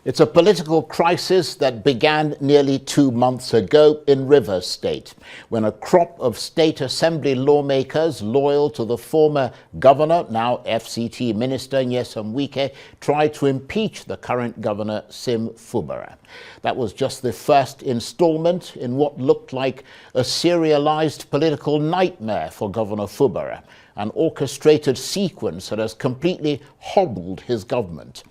It's a political crisis that began nearly 2 months ago in Rivers State, when a crop of state assembly lawmakers loyal to the former governor, now FCT Minister Nyesom Wike, tried to impeach the current governor, Sim Fubara. That was just the first installment in what looked like a serialized political nightmare for Governor Fubara, an orchestrated sequence that has completely hobbled his government.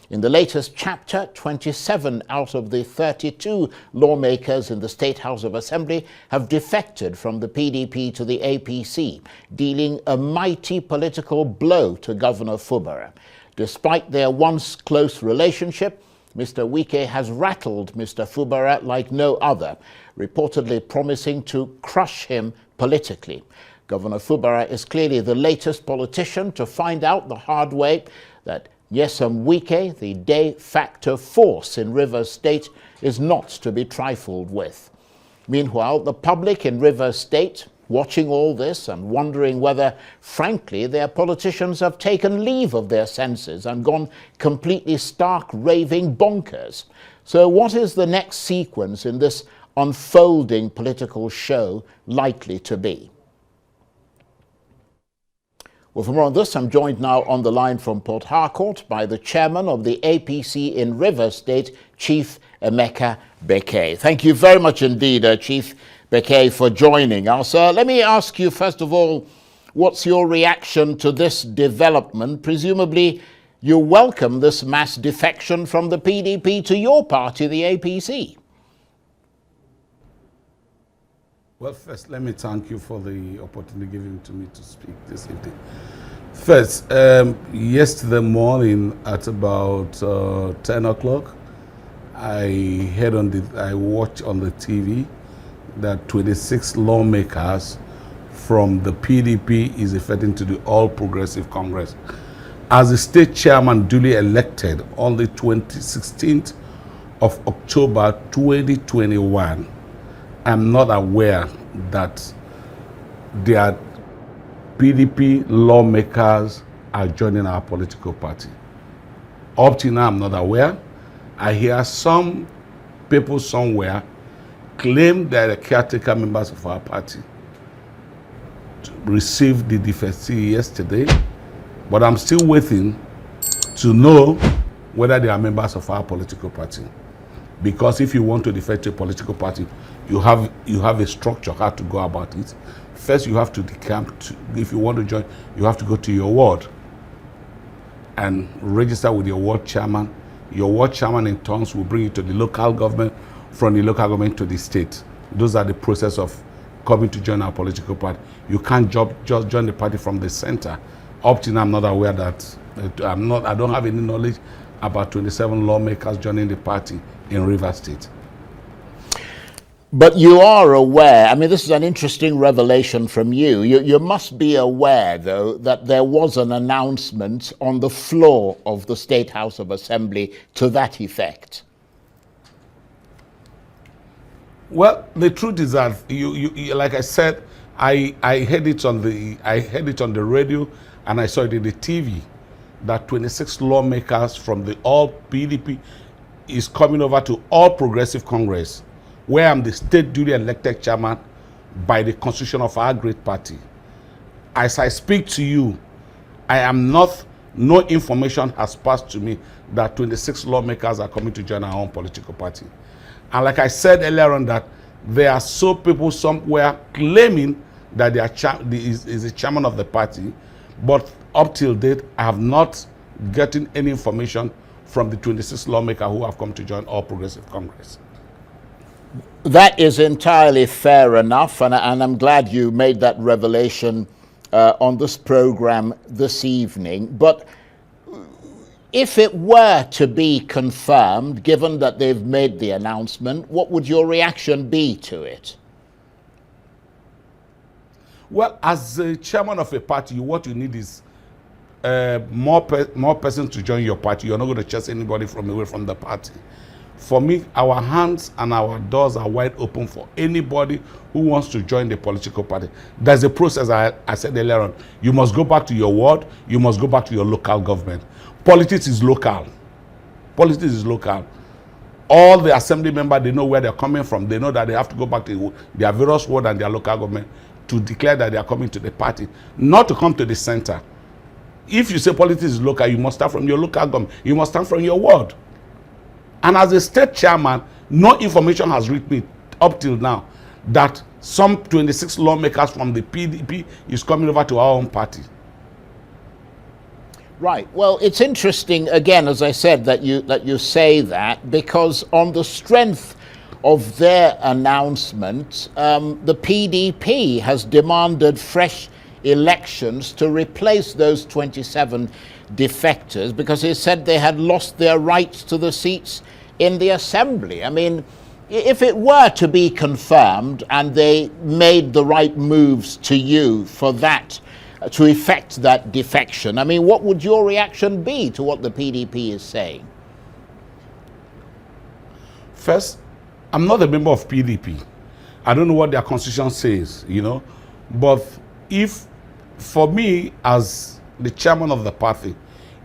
In the latest chapter, 27 out of the 32 lawmakers in the State House of Assembly have defected from the PDP to the APC, dealing a mighty political blow to Governor Fubara. Despite their once close relationship, Mr. Wike has rattled Mr. Fubara like no other, reportedly promising to crush him politically. Governor Fubara is clearly the latest politician to find out the hard way that Nyesom Wike, the de facto force in Rivers State, is not to be trifled with. Meanwhile, the public in Rivers State, watching all this and wondering whether, frankly, their politicians have taken leave of their senses and gone completely stark raving bonkers. So what is the next sequence in this unfolding political show likely to be? Well, for more on this, I'm joined now on the line from Port Harcourt by the chairman of the APC in Rivers State, Chief Emeka Bekay. Thank you very much indeed, Chief Bekay, for joining us. Let me ask you, first of all, what's your reaction to this development? Presumably, you welcome this mass defection from the PDP to your party, the APC. Well, first, let me thank you for the opportunity given to me to speak this evening. First, yesterday morning at about 10 o'clock, I watched on the TV that 26 lawmakers from the PDP is effecting to the All Progressive Congress. As the state chairman duly elected on the 16th of October 2021, I'm not aware that their PDP lawmakers are joining our political party. Up to now, I'm not aware. I hear some people somewhere claim they're the caretaker members of our party. Received the defection yesterday, but I'm still waiting to know whether they are members of our political party. Because if you want to defect a political party, you have a structure how to go about it. First, you have to decamp. If you want to join, you have to go to your ward and register with your ward chairman. Your ward chairman in turns will bring you to the local government, from the local government to the state. Those are the process of coming to join our political party. You can't just join the party from the center. Up to now, I'm not aware that I don't have any knowledge about 27 lawmakers joining the party in Rivers State. But you are aware, I mean, this is an interesting revelation from you. You must be aware, though, that there was an announcement on the floor of the State House of Assembly to that effect. Well, the truth is that, you like I said, I heard it on the radio and I saw it in the TV that 26 lawmakers from the All PDP is coming over to All Progressive Congress, where I'm the state duly elected chairman by the constitution of our great party. As I speak to you, no information has passed to me that 26 lawmakers are coming to join our own political party. And like I said earlier on, that there are some people somewhere claiming that they are is the chairman of the party, but up till date, I have not gotten any information from the 26 lawmakers who have come to join All Progressive Congress. That is entirely fair enough, and I'm glad you made that revelation on this program this evening. But if it were to be confirmed, given that they've made the announcement, what would your reaction be to it? Well, as a chairman of a party, what you need is more persons to join your party. You're not going to chase anybody away from the party. For me, our hands and our doors are wide open for anybody who wants to join the political party. There's a process I said earlier on. You must go back to your ward. You must go back to your local government. Politics is local. Politics is local. All the assembly members, they know where they're coming from. They know that they have to go back to their various ward and their local government to declare that they are coming to the party, not to come to the center. If you say politics is local, you must start from your local government. You must start from your ward. And as a state chairman, no information has reached me up till now that some 26 lawmakers from the PDP is coming over to our own party. Right. Well, it's interesting, again, as I said, that you say that, because on the strength of their announcement, the PDP has demanded fresh elections to replace those 27 defectors, because they said they had lost their rights to the seats in the assembly. I mean, if it were to be confirmed and they made the right moves to you for that, to effect that defection, I mean, what would your reaction be to what the PDP is saying? First, I'm not a member of PDP. I don't know what their constitution says, you know, but if, for me, as the chairman of the party,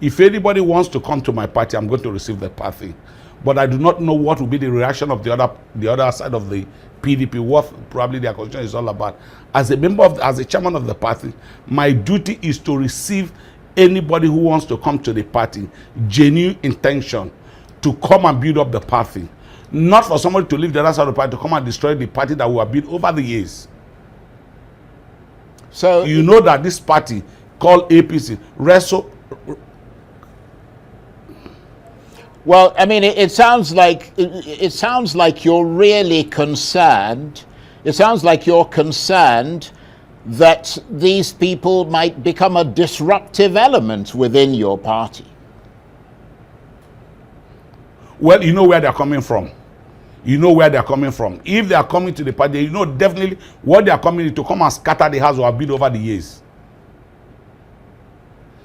if anybody wants to come to my party, I'm going to receive the party. But I do not know what will be the reaction of the other side of the PDP, what probably their constitution is all about. As a member of, as a chairman of the party, my duty is to receive anybody who wants to come to the party, genuine intention to come and build up the party. Not for somebody to leave the other side of the party to come and destroy the party that we have built over the years. So you know that this party called APC well, I mean, it sounds like you're really concerned. It sounds like you're concerned that these people might become a disruptive element within your party. Well, you know where they're coming from. You know where they're coming from. If they are coming to the party, you know definitely what they are coming to come and scatter the house or build over the years.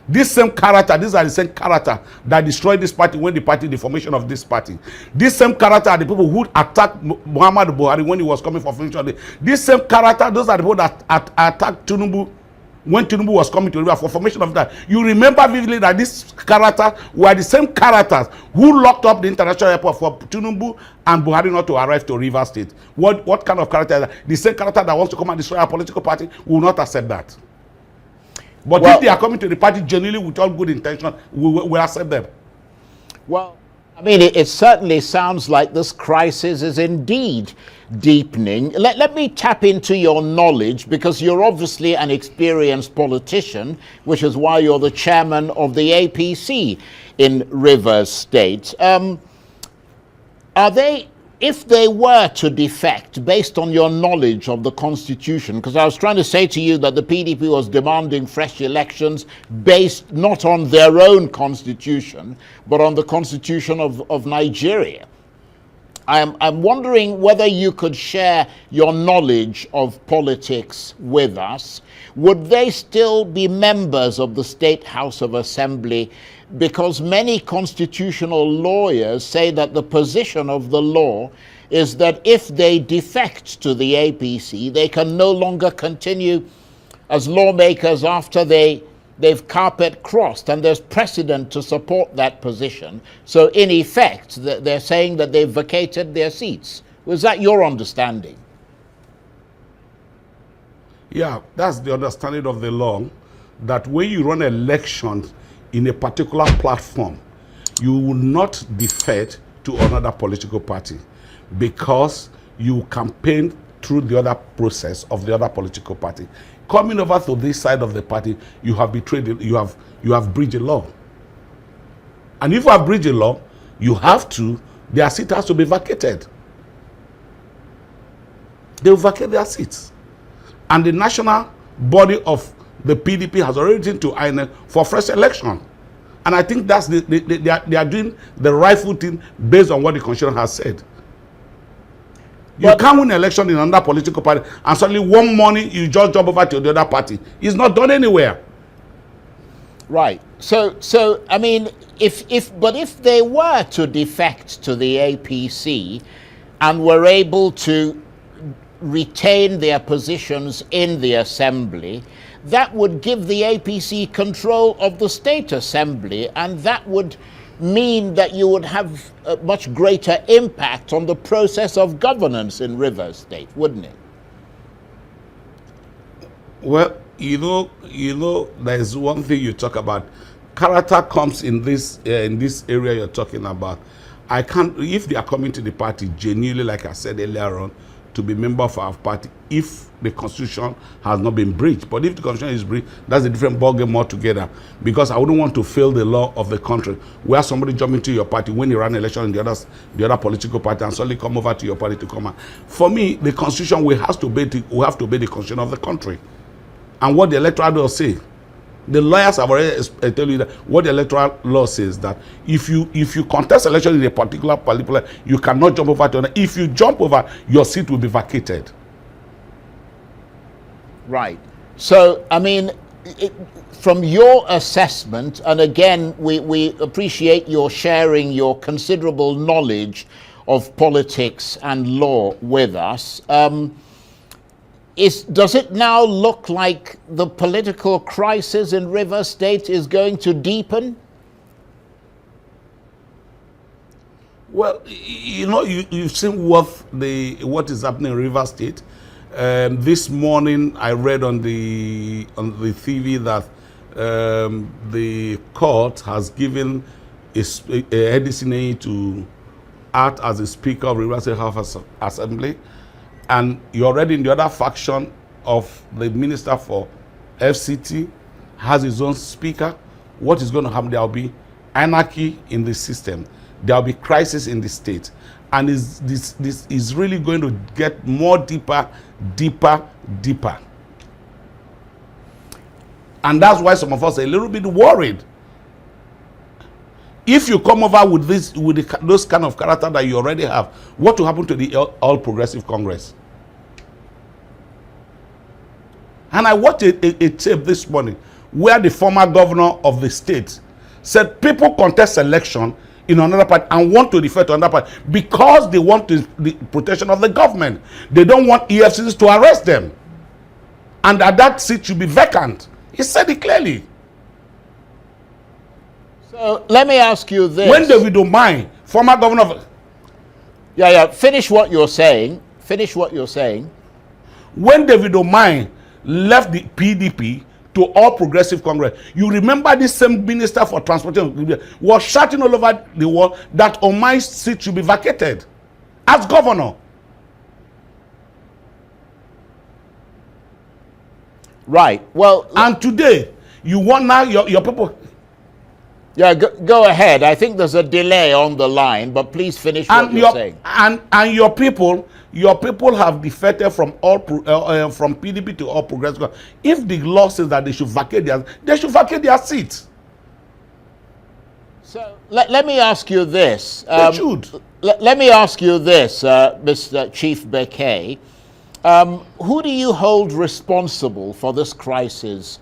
This same character, these are the same character that destroyed this party when the formation of this party. This same character are the people who attacked Muhammad Buhari when he was coming for formation. This same character, those are the people that attacked Tinubu when Tinubu was coming to River for formation of that. You remember vividly that this character were the same characters who locked up the international airport for Tinubu and Buhari not to arrive to River State. What kind of character is that? The same character that wants to come and destroy our political party will not accept that. But well, if they are coming to the party genuinely with all good intention, we will accept them. Well, I mean, it certainly sounds like this crisis is indeed deepening. Let me tap into your knowledge, because you're obviously an experienced politician, which is why you're the chairman of the APC in Rivers State. If they were to defect, based on your knowledge of the Constitution, because I was trying to say to you that the PDP was demanding fresh elections based not on their own Constitution, but on the Constitution of Nigeria. I'm wondering whether you could share your knowledge of politics with us. Would they still be members of the State House of Assembly? Because many constitutional lawyers say that the position of the law is that if they defect to the APC, they can no longer continue as lawmakers after they've carpet crossed, and there's precedent to support that position. So in effect, they're saying that they've vacated their seats. Was that your understanding? Yeah, that's the understanding of the law, that when you run elections in a particular platform, you will not defect to another political party because you campaign through the other process of the other political party. Coming over to this side of the party, you have betrayed, you have breached the law. And if you have breached the law, you have to, their seat has to be vacated. They will vacate their seats. And the national body of the PDP has already written to INEC for fresh election. And I think that's they are doing the rightful thing based on what the Constitution has said. You can't win an election in another political party and suddenly one morning you just jump over to the other party. It's not done anywhere. Right. So I mean, if they were to defect to the APC and were able to retain their positions in the assembly, that would give the APC control of the state assembly, and that would mean that you would have a much greater impact on the process of governance in Rivers State, wouldn't it? Well, you know, there's one thing you talk about. Character comes in this area you're talking about. I can't, if they are coming to the party genuinely, like I said earlier on, to be member of our party, if the constitution has not been breached. But if the constitution is breached, that's a different ballgame altogether. Because I wouldn't want to fail the law of the country, where somebody jump into your party when you run an election in the other political party and suddenly come over to your party to come out. For me, the constitution, we have to obey the constitution of the country. And what the electoral law say, the lawyers have already tell you that what the electoral law says, that if you contest election in a particular, you cannot jump over to another. If you jump over, your seat will be vacated. Right. So, I mean, from your assessment, and again, we appreciate your sharing your considerable knowledge of politics and law with us. Does it now look like the political crisis in Rivers State is going to deepen? Well, you know, you've seen what is happening in Rivers State. This morning, I read on the TV that the court has given Edison to act as a speaker of Rivers State House Assembly. And you're already in the other faction of the minister for FCT has his own speaker. What is going to happen? There will be anarchy in the system. There will be crisis in the state. And this is really going to get more deeper. And that's why some of us are a little bit worried. If you come over with those kind of character that you already have, what will happen to the All Progressive Congress? And I watched a tape this morning where the former governor of the state said people contest election in another party and want to refer to another party because they want the protection of the government. They don't want EFCCs to arrest them. And that seat should be vacant. He said it clearly. So let me ask you this. When David Umahi, former governor of... Finish what you're saying. Finish what you're saying. When David Umahi left the PDP to All Progressive Congress, you remember this same minister for transportation was shouting all over the world that Umahi's seat should be vacated as governor. Right. Well, and today you want now your people... Yeah, go ahead. I think there's a delay on the line, but please finish what you're saying. And your people have defected from from PDP to All Progressive. If the law says that they should vacate their seats. So let me ask you this. They should. Let me ask you this, Mr. Chief Bekay. Who do you hold responsible for this crisis?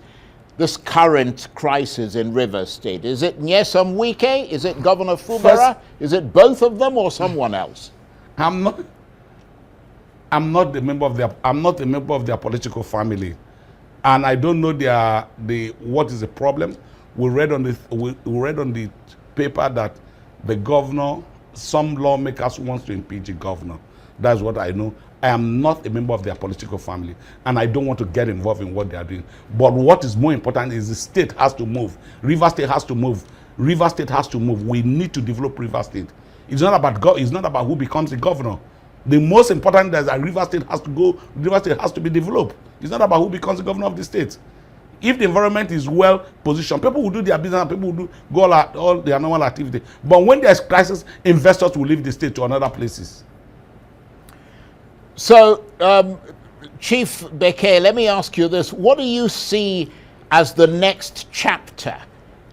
This current crisis in Rivers State? Is it Nyesom Wike? Is it Governor Fubara? Is it both of them or someone else? I'm not a member of their political family, and I don't know what is the problem. We read on the paper that the governor, some lawmakers wants to impeach the governor. That's what I know. I am not a member of their political family, and I don't want to get involved in what they are doing. But what is more important is the state has to move. Rivers State has to move. Rivers State has to move. We need to develop Rivers State. It's not about who becomes the governor. The most important is that Rivers State has to go. Rivers State has to be developed. It's not about who becomes the governor of the state. If the environment is well positioned, people will do their business and people will go all their normal activity. But when there's crisis, investors will leave the state to another places. So, Chief Bekay, let me ask you this. What do you see as the next chapter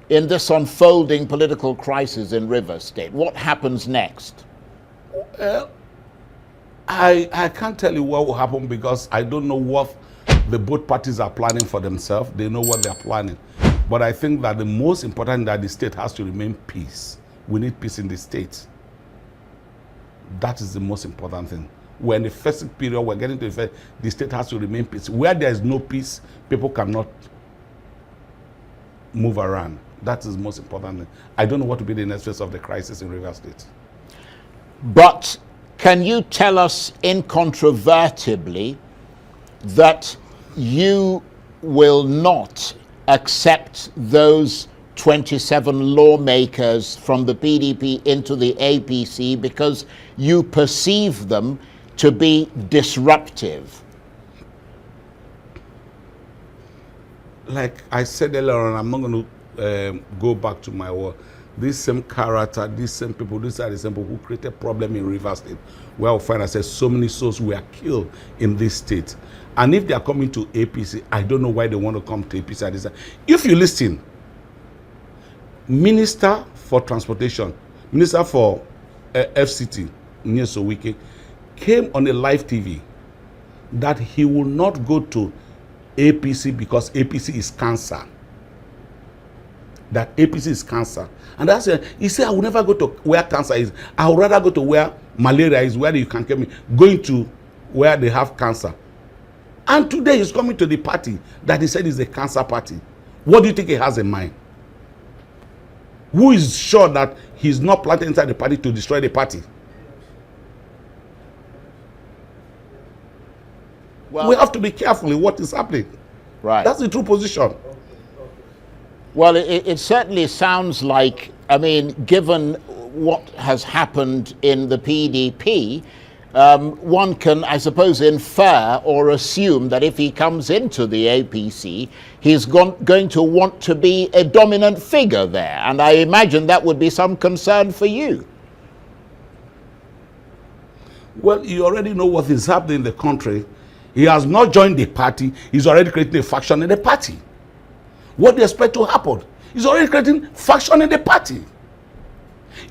in this unfolding political crisis in Rivers State? What happens next? Well, I can't tell you what will happen because I don't know what the both parties are planning for themselves. They know what they're planning. But I think that the most important that the state has to remain peace. We need peace in the state. That is the most important thing. We're in the festive period, we're getting to the state has to remain peace. Where there is no peace, people cannot move around. That is most important. I don't know what will be the next phase of the crisis in Rivers State. But can you tell us incontrovertibly that you will not accept those 27 lawmakers from the PDP into the APC because you perceive them to be disruptive? Like I said earlier on, I'm not going to go back to my word. This same character, these same people, these are the same people who created problem in Rivers State, where we find ourselves so many souls were killed in this state. And if they are coming to APC, I don't know why they want to come to APC at this time. If you listen, Minister for Transportation, Minister for FCT, Nyeso Wike, came on a live TV that he will not go to APC because APC is cancer. That APC is cancer. And that's he said, I will never go to where cancer is. I would rather go to where malaria is, where you can get me, going to where they have cancer. And today he's coming to the party that he said is a cancer party. What do you think he has in mind? Who is sure that he's not planted inside the party to destroy the party? Well, we have to be careful in what is happening. Right. That's the true position. Well, it certainly sounds like, I mean, given what has happened in the PDP, one can, I suppose, infer or assume that if he comes into the APC, he's going to want to be a dominant figure there. And I imagine that would be some concern for you. Well, you already know what is happening in the country. He has not joined the party. He's already creating a faction in the party. What do you expect to happen? He's already creating faction in the party.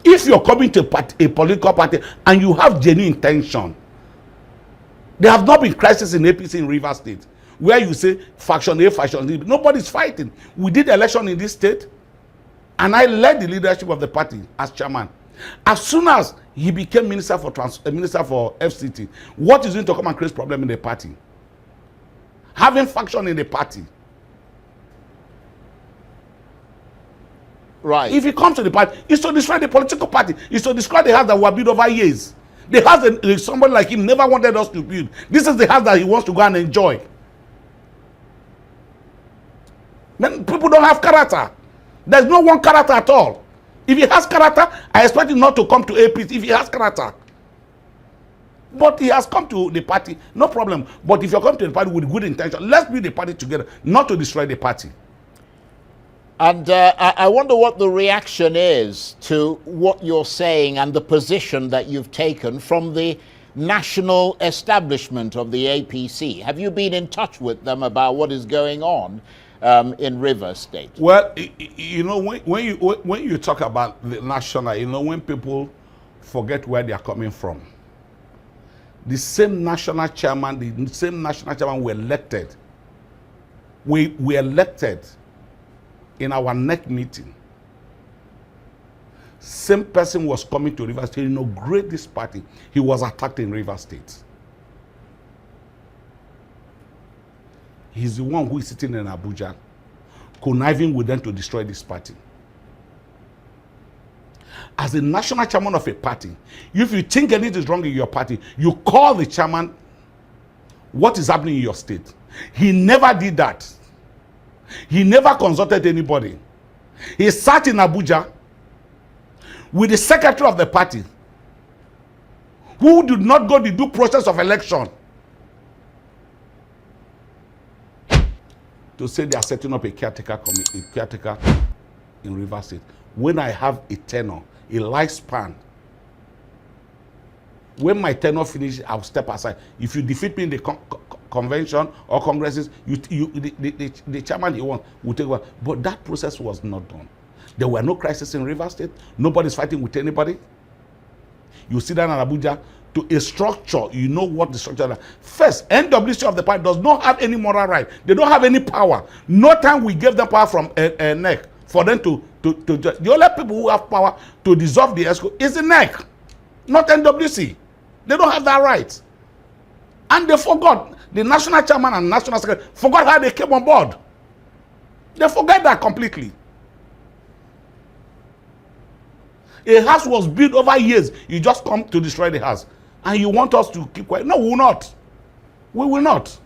If you're coming to a political party and you have genuine intention, there have not been crises in APC in Rivers State where you say faction A, faction B. Nobody's fighting. We did election in this state and I led the leadership of the party as chairman. As soon as he became minister for FCT, what is going to come and create problem in the party? Having faction in the party. Right. If he comes to the party, it's to destroy the political party. It's to destroy the house that were built over years. The house that somebody like him never wanted us to build. This is the house that he wants to go and enjoy. Man, people don't have character. There's no one character at all. If he has character, I expect him not to come to APC if he has character. But he has come to the party, no problem. But if you're coming to the party with good intention, let's build the party together, not to destroy the party. And I wonder what the reaction is to what you're saying and the position that you've taken from the national establishment of the APC. Have you been in touch with them about what is going on in Rivers State? Well, you know, when you talk about the national, you know, when people forget where they are coming from, the same national chairman were elected. We elected in our next meeting. Same person was coming to Rivers State to inaugurate this party. He was attacked in Rivers State. He's the one who is sitting in Abuja, conniving with them to destroy this party. As a national chairman of a party, if you think anything is wrong in your party, you call the chairman what is happening in your state. He never did that. He never consulted anybody. He sat in Abuja with the secretary of the party who did not go the due process of election to say they are setting up a caretaker in Rivers State. When I have a tenure, a lifespan, when my tenure finishes, I'll step aside. If you defeat me in the convention or congresses, the chairman he wants will take over. But that process was not done. There were no crises in Rivers State. Nobody's fighting with anybody. You sit down in Abuja to a structure, you know what the structure is. First, NWC of the party does not have any moral right. They don't have any power. No time we gave them power from a NEC for them to judge. The only people who have power to dissolve the ESCO is the NEC, not NWC. They don't have that right. And they forgot. The national chairman and national secretary forgot how they came on board. They forget that completely. A house was built over years. You just come to destroy the house. And you want us to keep quiet. No, we will not. We will not.